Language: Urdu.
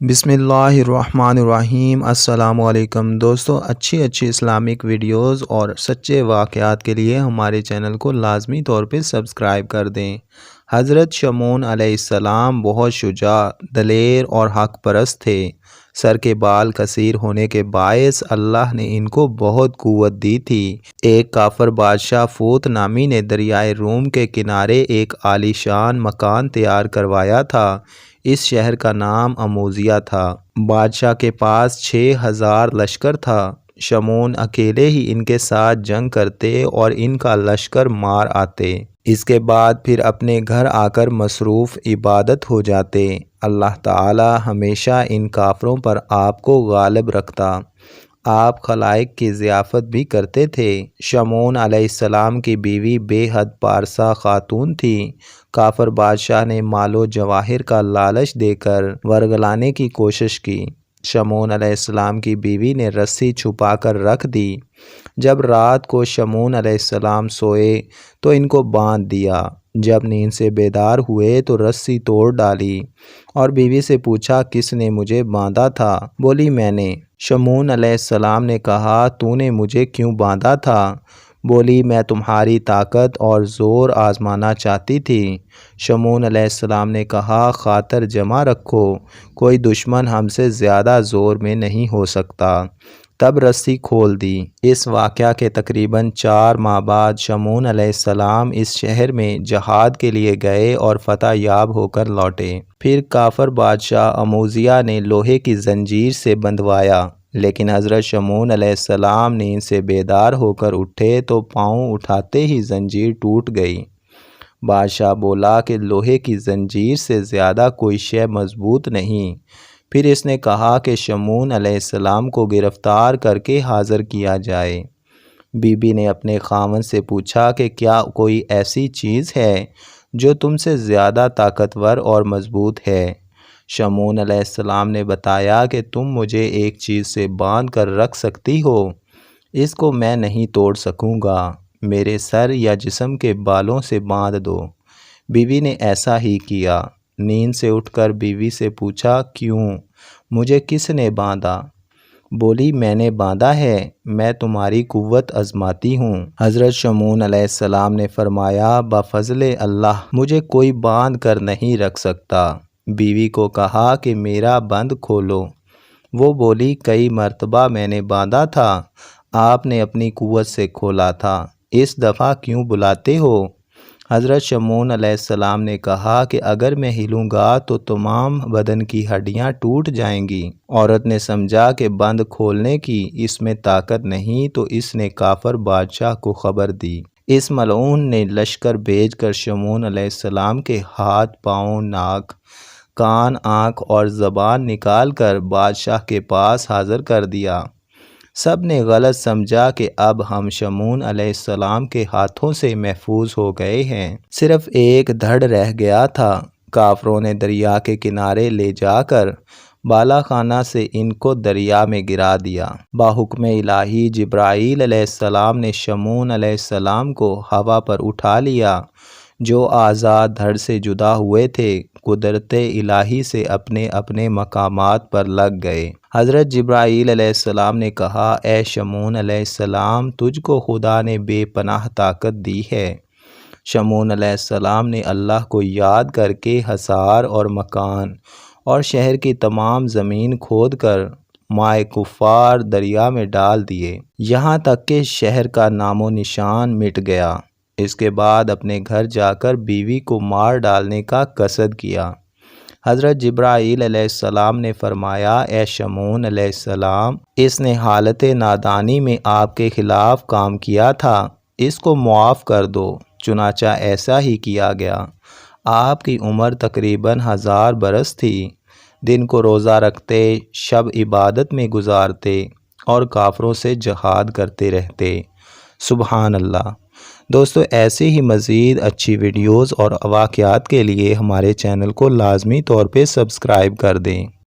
بسم اللہ الرحمن الرحیم۔ السلام علیکم دوستو، اچھی اسلامک ویڈیوز اور سچے واقعات کے لیے ہمارے چینل کو لازمی طور پہ سبسکرائب کر دیں۔ حضرت شمعون علیہ السلام بہت شجاع، دلیر اور حق پرست تھے۔ سر کے بال کثیر ہونے کے باعث اللہ نے ان کو بہت قوت دی تھی۔ ایک کافر بادشاہ فوت نامی نے دریائے روم کے کنارے ایک عالی شان مکان تیار کروایا تھا۔ اس شہر کا نام اموزیہ تھا۔ بادشاہ کے پاس 6000 لشکر تھا۔ شمعون اکیلے ہی ان کے ساتھ جنگ کرتے اور ان کا لشکر مار آتے۔ اس کے بعد پھر اپنے گھر آ کر مصروف عبادت ہو جاتے۔ اللہ تعالی ہمیشہ ان کافروں پر آپ کو غالب رکھتا۔ آپ خلائق کی ضیافت بھی کرتے تھے۔ شمعون علیہ السلام کی بیوی بے حد پارسا خاتون تھی۔ کافر بادشاہ نے مال و جواہر کا لالچ دے کر ورگلانے کی کوشش کی۔ شمعون علیہ السلام کی بیوی نے رسی چھپا کر رکھ دی۔ جب رات کو شمعون علیہ السلام سوئے تو ان کو باندھ دیا۔ جب نیند سے بیدار ہوئے تو رسی توڑ ڈالی اور بیوی سے پوچھا، کس نے مجھے باندھا تھا؟ بولی، میں نے۔ شمعون علیہ السلام نے کہا، تو نے مجھے کیوں باندھا تھا؟ بولی، میں تمہاری طاقت اور زور آزمانا چاہتی تھی۔ شمعون علیہ السلام نے کہا، خاطر جمع رکھو، کوئی دشمن ہم سے زیادہ زور میں نہیں ہو سکتا۔ تب رسی کھول دی۔ اس واقعہ کے تقریباً 4 ماہ بعد شمعون علیہ السلام اس شہر میں جہاد کے لیے گئے اور فتح یاب ہو کر لوٹے۔ پھر کافر بادشاہ اموزیہ نے لوہے کی زنجیر سے بندھوایا، لیکن حضرت شمعون علیہ السلام نیند سے بیدار ہو کر اٹھے تو پاؤں اٹھاتے ہی زنجیر ٹوٹ گئی۔ بادشاہ بولا کہ لوہے کی زنجیر سے زیادہ کوئی شے مضبوط نہیں۔ پھر اس نے کہا کہ شمعون علیہ السلام کو گرفتار کر کے حاضر کیا جائے۔ بی بی نے اپنے خاوند سے پوچھا کہ کیا کوئی ایسی چیز ہے جو تم سے زیادہ طاقتور اور مضبوط ہے؟ شمعون علیہ السلام نے بتایا کہ تم مجھے ایک چیز سے باندھ کر رکھ سکتی ہو، اس کو میں نہیں توڑ سکوں گا، میرے سر یا جسم کے بالوں سے باندھ دو۔ بیوی نے ایسا ہی کیا۔ نیند سے اٹھ کر بیوی سے پوچھا، کیوں؟ مجھے کس نے باندھا؟ بولی، میں نے باندھا ہے، میں تمہاری قوت آزماتی ہوں۔ حضرت شمعون علیہ السلام نے فرمایا، بفضل اللہ مجھے کوئی باندھ کر نہیں رکھ سکتا۔ بیوی کو کہا کہ میرا بند کھولو۔ وہ بولی، کئی مرتبہ میں نے باندھا تھا، آپ نے اپنی قوت سے کھولا تھا، اس دفعہ کیوں بلاتے ہو؟ حضرت شمعون علیہ السلام نے کہا کہ اگر میں ہلوں گا تو تمام بدن کی ہڈیاں ٹوٹ جائیں گی۔ عورت نے سمجھا کہ بند کھولنے کی اس میں طاقت نہیں تو اس نے کافر بادشاہ کو خبر دی۔ اس ملعون نے لشکر بھیج کر شمعون علیہ السلام کے ہاتھ، پاؤں، ناک، کان، آنکھ اور زبان نکال کر بادشاہ کے پاس حاضر کر دیا۔ سب نے غلط سمجھا کہ اب ہم شمعون علیہ السلام کے ہاتھوں سے محفوظ ہو گئے ہیں۔ صرف ایک دھڑ رہ گیا تھا۔ کافروں نے دریا کے کنارے لے جا کر بالا خانہ سے ان کو دریا میں گرا دیا۔ باحکم الہی جبرائیل علیہ السلام نے شمعون علیہ السلام کو ہوا پر اٹھا لیا۔ جو آزاد دھڑ سے جدا ہوئے تھے قدرت الہی سے اپنے اپنے مقامات پر لگ گئے۔ حضرت جبرائیل علیہ السلام نے کہا، اے شمعون علیہ السلام، تجھ کو خدا نے بے پناہ طاقت دی ہے۔ شمعون علیہ السلام نے اللہ کو یاد کر کے حصار اور مکان اور شہر کی تمام زمین کھود کر مائے کفار دریا میں ڈال دیے، یہاں تک کہ شہر کا نام و نشان مٹ گیا۔ اس کے بعد اپنے گھر جا کر بیوی کو مار ڈالنے کا قصد کیا۔ حضرت جبرائیل علیہ السلام نے فرمایا، اے شمعون علیہ السلام، اس نے حالت نادانی میں آپ کے خلاف کام کیا تھا، اس کو معاف کر دو۔ چنانچہ ایسا ہی کیا گیا۔ آپ کی عمر تقریباً 1000 برس تھی۔ دن کو روزہ رکھتے، شب عبادت میں گزارتے اور کافروں سے جہاد کرتے رہتے۔ سبحان اللہ۔ دوستو، ایسے ہی مزید اچھی ویڈیوز اور واقعات کے لیے ہمارے چینل کو لازمی طور پہ سبسکرائب کر دیں۔